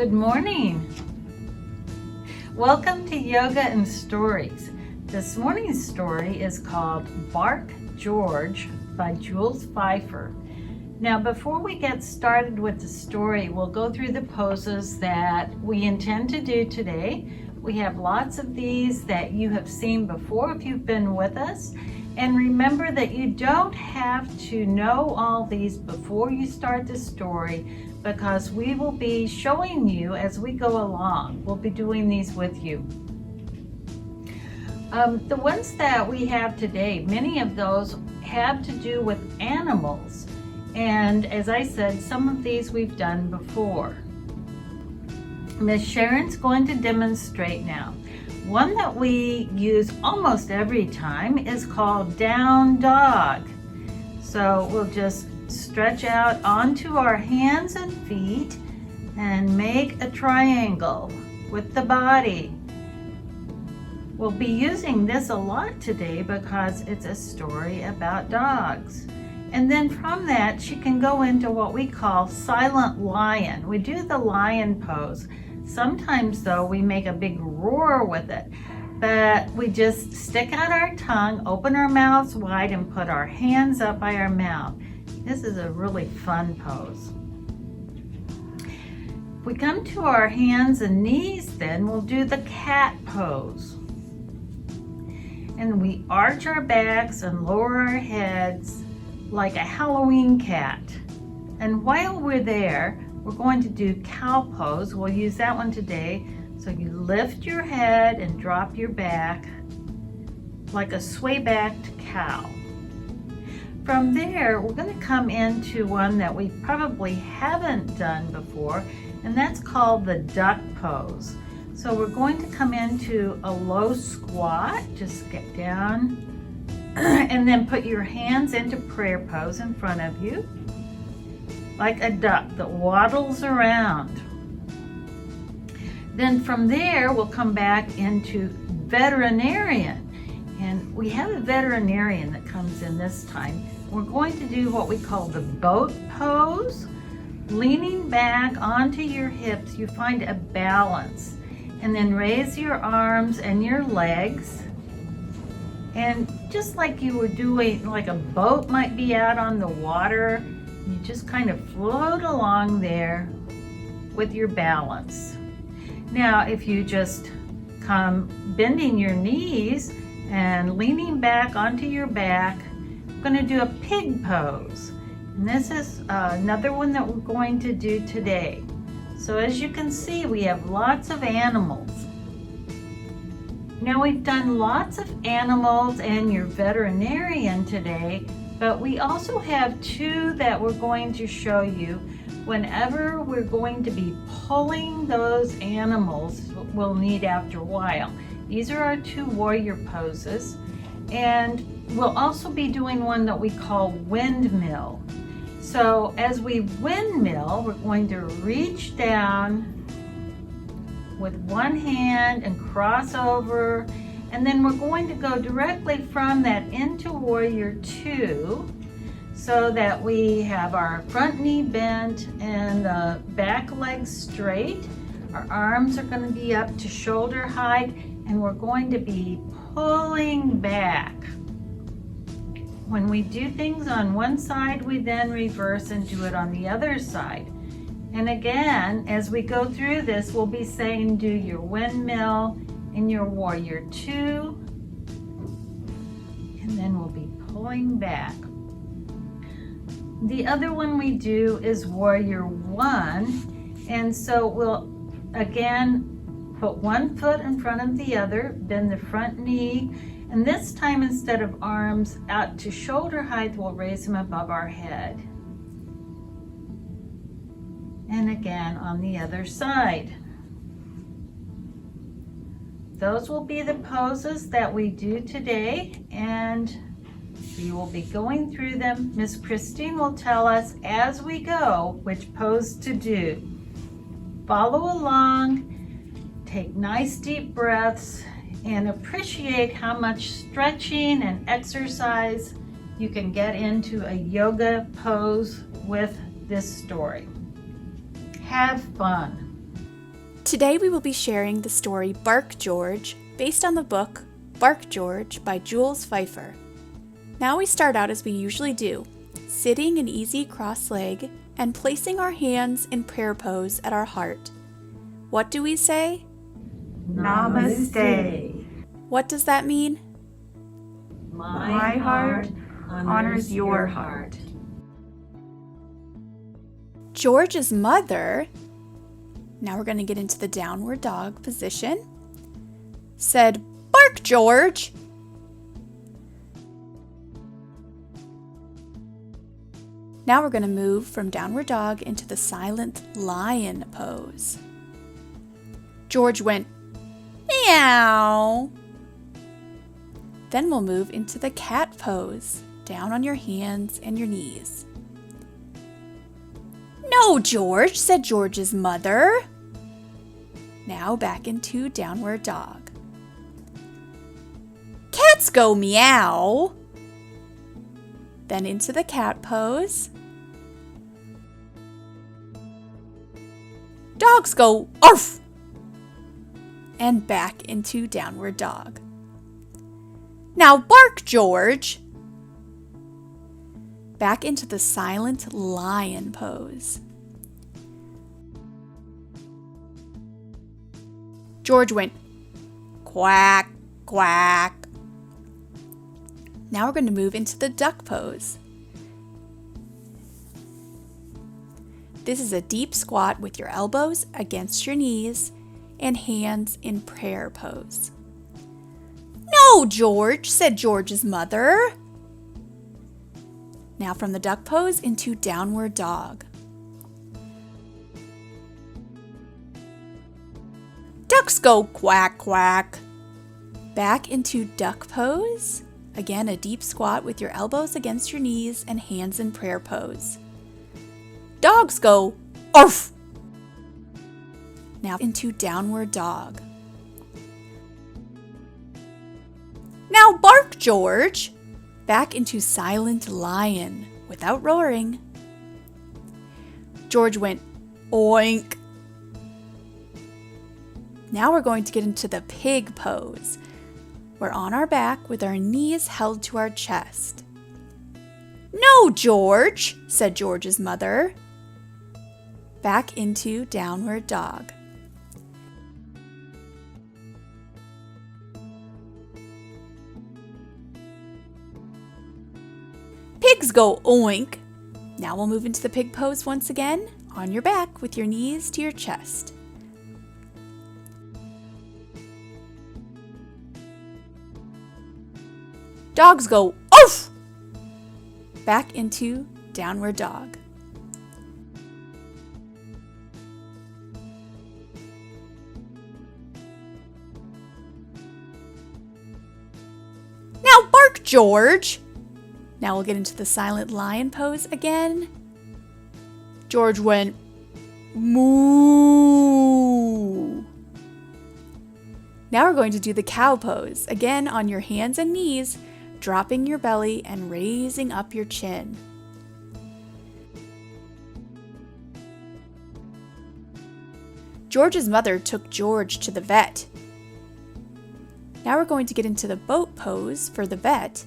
Good morning. Welcome to Yoga and Stories. This morning's story is called Bark George by Jules Feiffer. Now, before we get started with the story, we'll go through the poses that we intend to do today. We have lots of these that you have seen before if you've been with us. And remember that you don't have to know all these before you start the story, because we will be showing you as we go along. We'll be doing these with you. The ones that we have today, many of those have to do with animals. And as I said, some of these we've done before. Miss Sharon's going to demonstrate now. One that we use almost every time is called down dog. So we'll just stretch out onto our hands and feet and make a triangle with the body. We'll be using this a lot today because it's a story about dogs. And then from that, she can go into what we call silent lion. We do the lion pose. Sometimes though, we make a big roar with it, but we just stick out our tongue, open our mouths wide, and put our hands up by our mouth. This is a really fun pose. If we come to our hands and knees, then we'll do the cat pose. And we arch our backs and lower our heads like a Halloween cat. And while we're there, we're going to do cow pose. We'll use that one today. So you lift your head and drop your back like a sway-backed cow. From there, we're going to come into one that we probably haven't done before, and that's called the duck pose. So we're going to come into a low squat. Just get down and then put your hands into prayer pose in front of you, like a duck that waddles around. Then from there, we'll come back into veterinarian. And we have a veterinarian that comes in this time. We're going to do what we call the boat pose. Leaning back onto your hips, you find a balance. And then raise your arms and your legs. And just like you were doing, like a boat might be out on the water, you just kind of float along there with your balance. Now, if you just come bending your knees and leaning back onto your back, we're going to do a pig pose. And this is another one that we're going to do today. So as you can see, we have lots of animals. Now we've done lots of animals and your veterinarian today, but we also have two that we're going to show you whenever we're going to be pulling those animals we'll need after a while. These are our two warrior poses, and we'll also be doing one that we call windmill. So as we windmill, we're going to reach down with one hand and cross over, and then we're going to go directly from that into warrior two, so that we have our front knee bent and the back leg straight. Our arms are going to be up to shoulder height, and we're going to be pulling back. When we do things on one side, we then reverse and do it on the other side. And again, as we go through this, we'll be saying do your windmill and your warrior two, and then we'll be pulling back. The other one we do is warrior one, and so we'll again put one foot in front of the other, bend the front knee, and this time instead of arms out to shoulder height, we'll raise them above our head. And again on the other side. Those will be the poses that we do today, and we will be going through them. Miss Christine will tell us as we go which pose to do. Follow along, take nice deep breaths, and appreciate how much stretching and exercise you can get into a yoga pose with this story. Have fun. Today we will be sharing the story Bark George, based on the book Bark George by Jules Feiffer. Now we start out as we usually do, sitting an easy cross-leg and placing our hands in prayer pose at our heart. What do we say? Namaste. What does that mean? My heart honors your heart. George's mother, now we're going to get into the downward dog position, said, "Bark, George!" Now we're going to move from downward dog into the silent lion pose. George went, "Meow." Then we'll move into the cat pose, down on your hands and your knees. "No, George," said George's mother. Now back into downward dog. "Cats go meow." Then into the cat pose. "Dogs go arf." And back into downward dog. "Now bark, George." Back into the silent lion pose. George went, "Quack, quack." Now we're going to move into the duck pose. This is a deep squat with your elbows against your knees and hands in prayer pose. "No, George," said George's mother. Now from the duck pose into downward dog. "Ducks go quack, quack." Back into duck pose. Again, a deep squat with your elbows against your knees and hands in prayer pose. "Dogs go arf." Now into downward dog. "Now bark, George." Back into silent lion without roaring. George went, "Oink." Now we're going to get into the pig pose. We're on our back with our knees held to our chest. "No, George," said George's mother. Back into downward dog. "Pigs go oink." Now we'll move into the pig pose once again, on your back with your knees to your chest. "Dogs go oof." Back into downward dog. "Now bark, George." Now we'll get into the silent lion pose again. George went, "Moo." Now we're going to do the cow pose, again on your hands and knees, dropping your belly and raising up your chin. George's mother took George to the vet. Now we're going to get into the boat pose for the vet.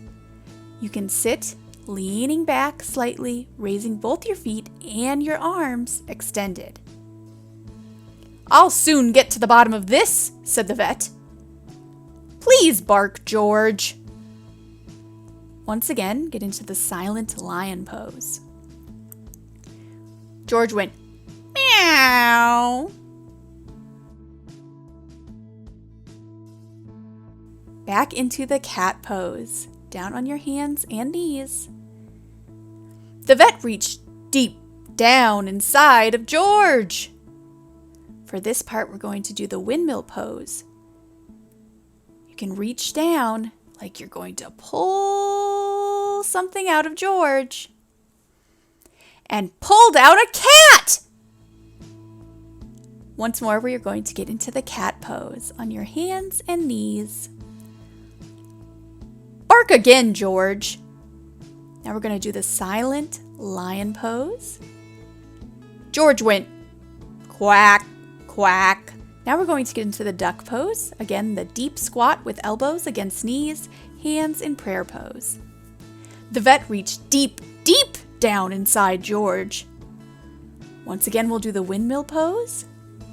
You can sit, leaning back slightly, raising both your feet and your arms extended. "I'll soon get to the bottom of this," said the vet. "Please bark, George." Once again, get into the silent lion pose. George went, "Meow." Back into the cat pose, down on your hands and knees. The vet reached deep down inside of George. For this part, we're going to do the windmill pose. You can reach down like you're going to pull something out of George. And pulled out a cat! Once more, we are going to get into the cat pose on your hands and knees. Bark again, George. Now we're going to do the silent lion pose. George went quack, quack. Now we're going to get into the duck pose. Again, the deep squat with elbows against knees, hands in prayer pose. The vet reached deep, deep down inside George. Once again, we'll do the windmill pose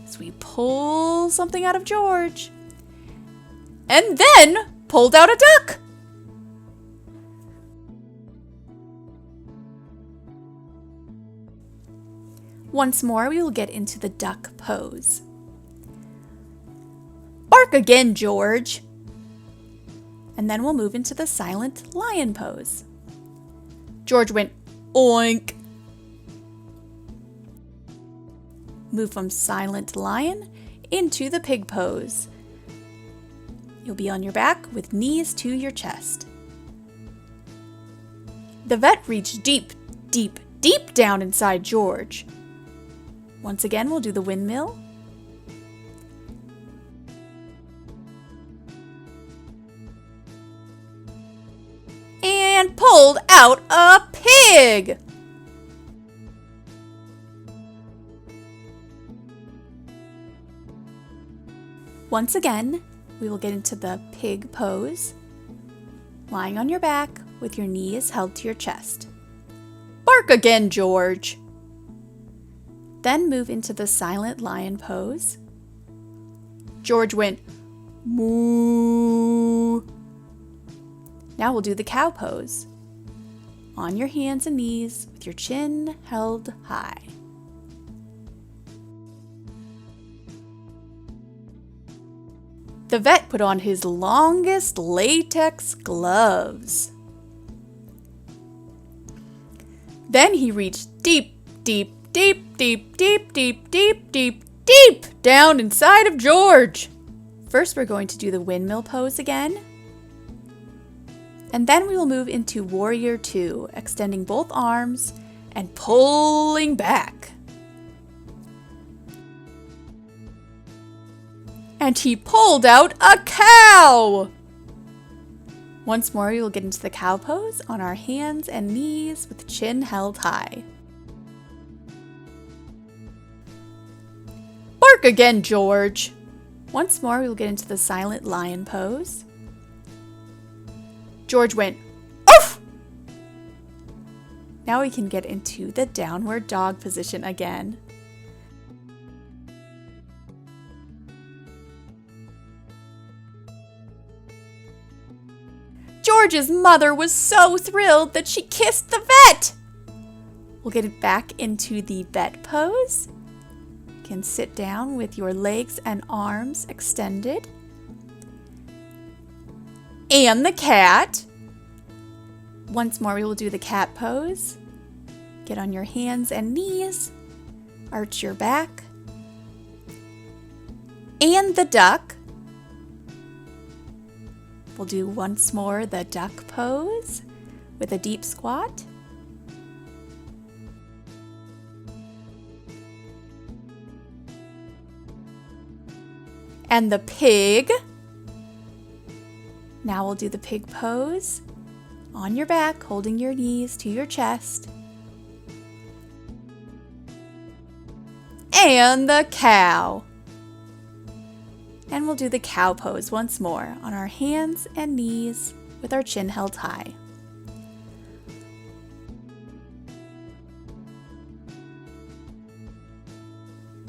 as we pull something out of George. And then pulled out a duck. Once more, we will get into the duck pose. Bark again, George. And then we'll move into the silent lion pose. George went oink. Move from silent lion into the pig pose. You'll be on your back with knees to your chest. The vet reached deep, deep, deep down inside George. Once again, we'll do the windmill. And pulled out a pig. Once again, we will get into the pig pose, lying on your back with your knees held to your chest. Bark again, George. Then move into the silent lion pose. George went moo. Now we'll do the cow pose. On your hands and knees with your chin held high. The vet put on his longest latex gloves. Then he reached deep, deep, deep, deep, deep, deep, deep, deep, deep down inside of George. First, we're going to do the windmill pose again. And then we will move into Warrior 2, extending both arms and pulling back. And he pulled out a cow! Once more, we will get into the cow pose on our hands and knees with chin held high. Bark again, George! Once more, we will get into the silent lion pose. George went, oof! Now we can get into the downward dog position again. George's mother was so thrilled that she kissed the vet. We'll get it back into the vet pose. You can sit down with your legs and arms extended. And the cat. Once more, we will do the cat pose. Get on your hands and knees. Arch your back. And the duck. We'll do once more the duck pose with a deep squat. And the pig. Now we'll do the pig pose on your back, holding your knees to your chest. And the cow. And we'll do the cow pose once more on our hands and knees with our chin held high.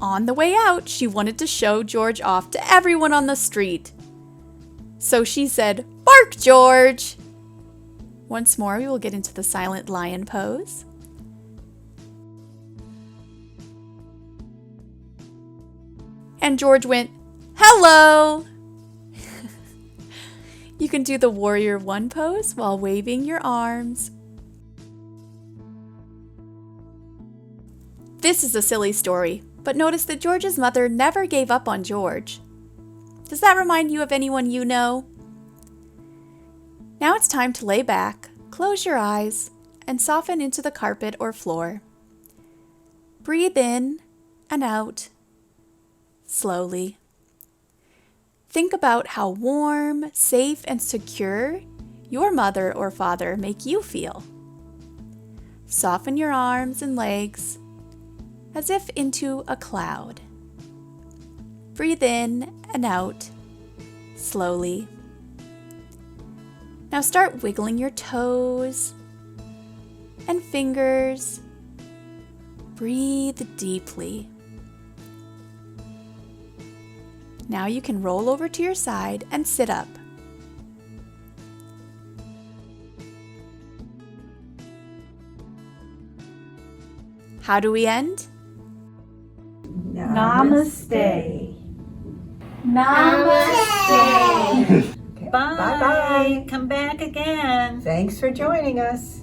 On the way out, she wanted to show George off to everyone on the street. So she said, "Bark, George!" Once more, we will get into the silent lion pose. And George went, "Hello!" You can do the Warrior 1 pose while waving your arms. This is a silly story, but notice that George's mother never gave up on George. Does that remind you of anyone you know? Now it's time to lay back, close your eyes, and soften into the carpet or floor. Breathe in and out slowly. Think about how warm, safe, and secure your mother or father make you feel. Soften your arms and legs as if into a cloud. Breathe in and out slowly. Now start wiggling your toes and fingers. Breathe deeply. Now you can roll over to your side and sit up. How do we end? Namaste. Namaste. Bye. Bye-bye. Come back again. Thanks for joining us.